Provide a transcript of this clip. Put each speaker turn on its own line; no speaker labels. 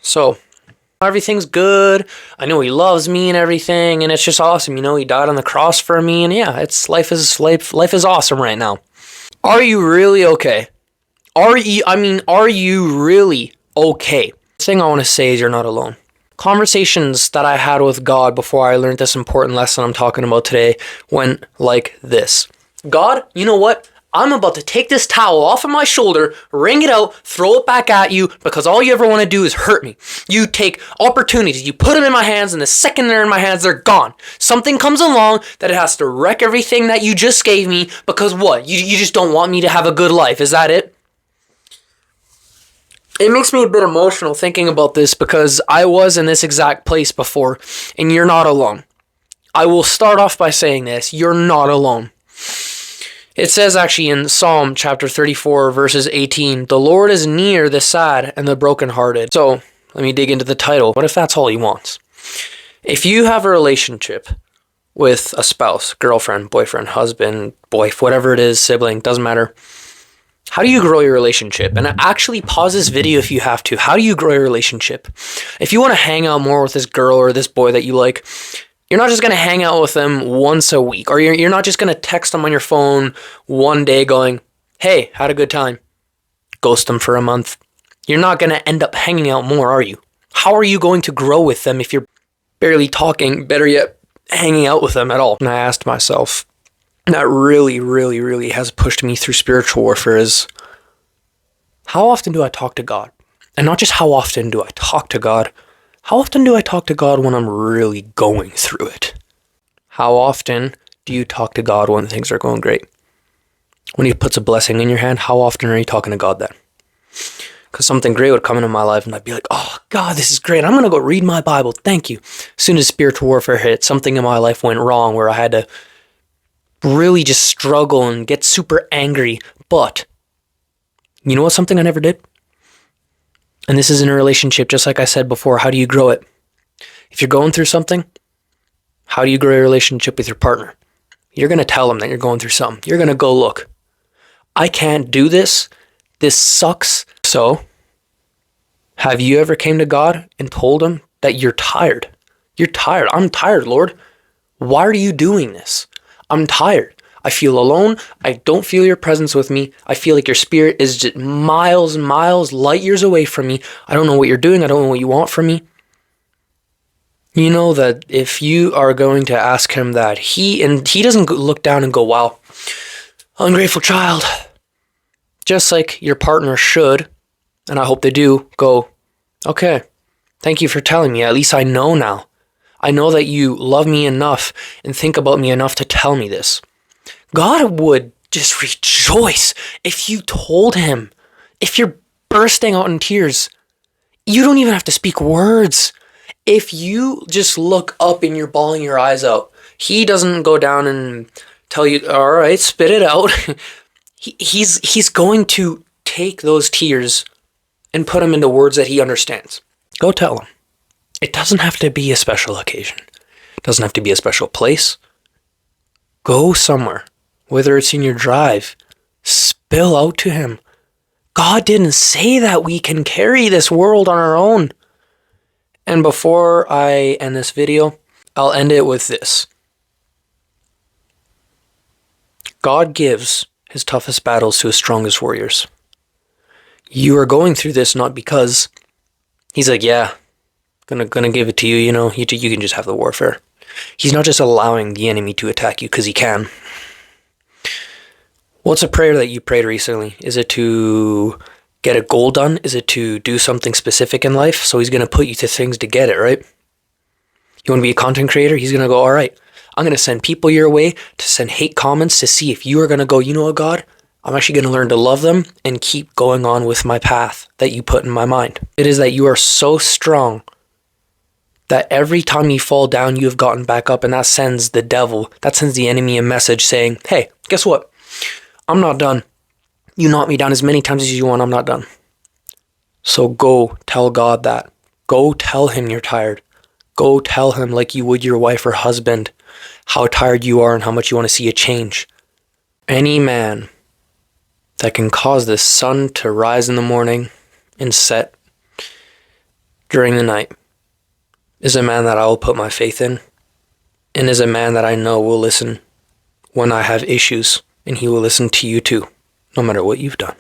So, everything's good. I know he loves me and everything, and it's just awesome. You know, he died on the cross for me, and yeah, life is awesome right now. Are you really okay? Are you really okay? The thing I want to say is you're not alone. Conversations that I had with God before I learned this important lesson I'm talking about today went like this. God, you know what? I'm about to take this towel off of my shoulder, wring it out, throw it back at you because all you ever want to do is hurt me. You take opportunities, you put them in my hands, and the second they're in my hands, they're gone. Something comes along that it has to wreck everything that you just gave me because what? You just don't want me to have a good life. Is that it? It makes me a bit emotional thinking about this because I was in this exact place before, and you're not alone. I will start off by saying this. You're not alone. It says actually in Psalm chapter 34 verses 18, the Lord is near the sad and the brokenhearted. So let me dig into the title. What if that's all he wants? If you have a relationship with a spouse, girlfriend, boyfriend, husband, wife, whatever it is, sibling, doesn't matter. How do you grow your relationship? And actually pause this video if you have to. How do you grow your relationship? If you want to hang out more with this girl or this boy that you like, you're not just going to hang out with them once a week, or you're not just going to text them on your phone one day going, hey, had a good time. Ghost them for a month. You're not going to end up hanging out more, are you? How are you going to grow with them if you're barely talking, better yet, hanging out with them at all? And I asked myself, that really has pushed me through spiritual warfare is, how often do I talk to God? And not just how often do I talk to God, how often do I talk to God when I'm really going through it? How often do you talk to God when things are going great? When he puts a blessing in your hand, how often are you talking to God then? Because something great would come into my life and I'd be like, oh, God, this is great. I'm going to go read my Bible. Thank you. As soon as spiritual warfare hit, something in my life went wrong where I had to really just struggle and get super angry. But you know what? Something I never did? And this is in a relationship, just like I said before. How do you grow it? If you're going through something, how do you grow your relationship with your partner? You're going to tell them that you're going through something. You're going to go, look, I can't do this. This sucks. So, have you ever came to God and told him that you're tired? You're tired. I'm tired, Lord. Why are you doing this? I'm tired. I feel alone. I don't feel your presence with me. I feel like your spirit is just miles and miles, light years away from me. I don't know what you're doing. I don't know what you want from me. You know that if you are going to ask him that, he doesn't look down and go, wow, ungrateful child. Just like your partner should, and I hope they do, go, okay, thank you for telling me. At least I know now. I know that you love me enough and think about me enough to tell me this. God would just rejoice if you told him. If you're bursting out in tears, you don't even have to speak words. If you just look up and you're bawling your eyes out, he doesn't go down and tell you, all right, spit it out. He's going to take those tears and put them into words that he understands. Go tell him. It doesn't have to be a special occasion. It doesn't have to be a special place. Go somewhere. Whether it's in your drive, spill out to him. God didn't say that we can carry this world on our own. And before I end this video, I'll end it with this. God gives his toughest battles to his strongest warriors. You are going through this not because he's like, yeah, gonna give it to you, you know, you can just have the warfare. He's not just allowing the enemy to attack you because he can. What's a prayer that you prayed recently? Is it to get a goal done? Is it to do something specific in life? So he's going to put you to things to get it, right? You want to be a content creator? He's going to go, all right, I'm going to send people your way to send hate comments to see if you are going to go, you know what, God? I'm actually going to learn to love them and keep going on with my path that you put in my mind. It is that you are so strong that every time you fall down, you have gotten back up, and that sends the devil, that sends the enemy a message saying, hey, guess what? I'm not done. You knock me down as many times as you want, I'm not done. So go tell God that. Go tell him you're tired. Go tell him like you would your wife or husband how tired you are and how much you want to see a change. Any man that can cause the sun to rise in the morning and set during the night is a man that I will put my faith in, and is a man that I know will listen when I have issues, and he will listen to you too, no matter what you've done.